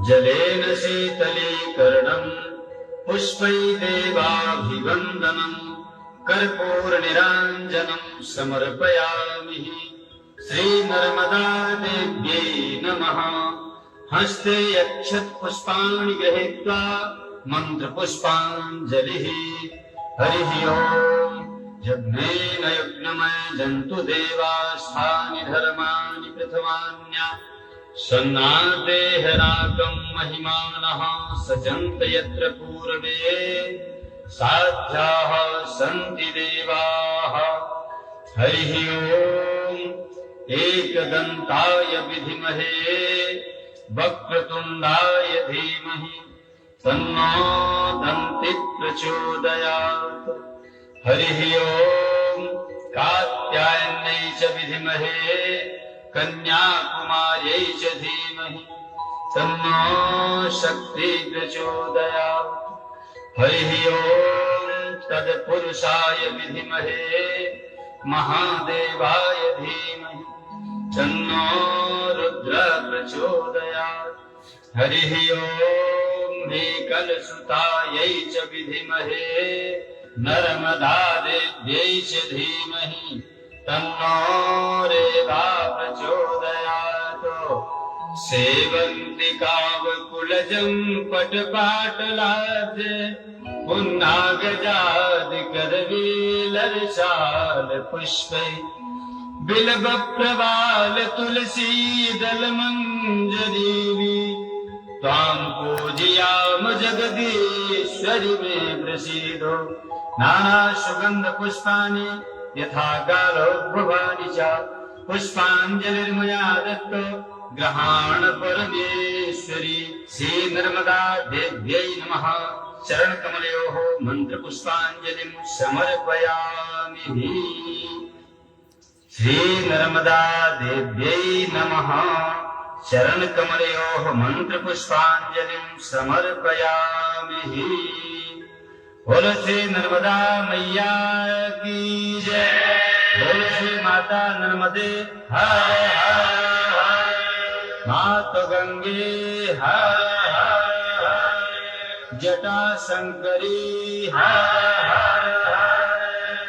जलेन शीतलीकरणं पुष्पै देवाभिवन्दनं कर्पूरनिराञ्जनं समर्पयामि। श्रीनर्मदादेव्यै नमः। हस्ते यक्षत्पुष्पाणि गृहीत्वा मन्त्रपुष्पाञ्जलिः। हरिः ओम्। यज्ञेन यज्ञमय जन्तु देवास्थानि धर्माणि प्रथमान्या सन्नादेहनाकं महिमानः सजन्त यत्र पूर्वे साध्याः सन्ति देवाः। हरिः ओम्। एकदन्ताय विद्महे वक्रतुण्डाय धीमहि तन्नो दन्तिः प्रचोदयात्। हरिः ओम्। कात्यायन्यै च विद्महे कन्याकुमार्यै च धीमहि तन्नो शक्तिः प्रचोदयात्। हरिः ओम्। तत्पुरुषाय विद्महे महादेवाय धीमहि तन्नो रुद्रः प्रचोदयात्। हरिः ओम्। मेकलसुतायै च विद्महे नर्मदादेव्यै च धीमहि तन्नो रेवा प्रचोदयात्। सेवन्ति कावकुलजं पटपाटलाद्य पुन्नागजादिकरवीलरशाल पुष्पै बिल्वप्रवाल तुलसीदलमञ्जरीवि त्वां पूजयाम जगदीश्वरि मे प्रसीदो। नानासुगन्धपुष्पाणि यथा गालोद्भवानि च पुष्पाञ्जलिर्मया दत्तो ग्रहाण परमेश्वरी। श्रीनर्मदा देव्यै नमः। चरणकमलयोः मन्त्रपुष्पाञ्जलिं समर्पयामि। श्रीनर्मदा देव्यै नमः। चरणकमलयोः मन्त्रपुष्पाञ्जलिं समर्पयामि। बोलो श्री नर्मदा मैया की जय। बोलो श्री माता नर्मदे हर हर। माता गंगे हर हर। जटा शंकरी हर हर।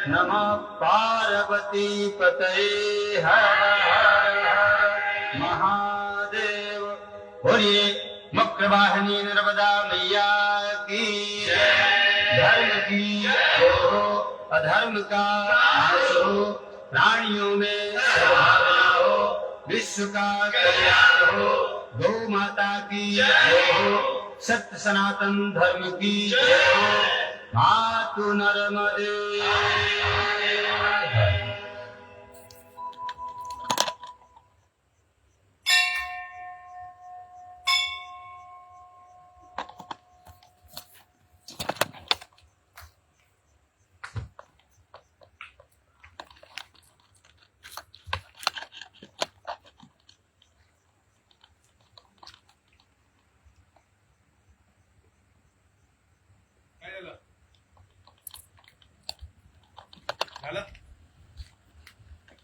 नमः पार्वती पतये हर हर महादेव। बोलिए मक्रवाहिनी नर्मदा मैया की जय। धर्म की अधर्म का नाश हो, प्राणियों में सद्भावना हो, विश्व का कल्याण हो, गौ माता की जय हो, सत्य सनातन धर्म की जय हो, मातु नर्मदे।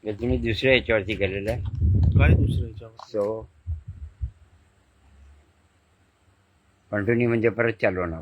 हे तुम्ही दुसऱ्या याच्यावरती केलेलं आहे काय दुसरं याच्यावर सो कंटिन्यू म्हणजे परत चालू होणार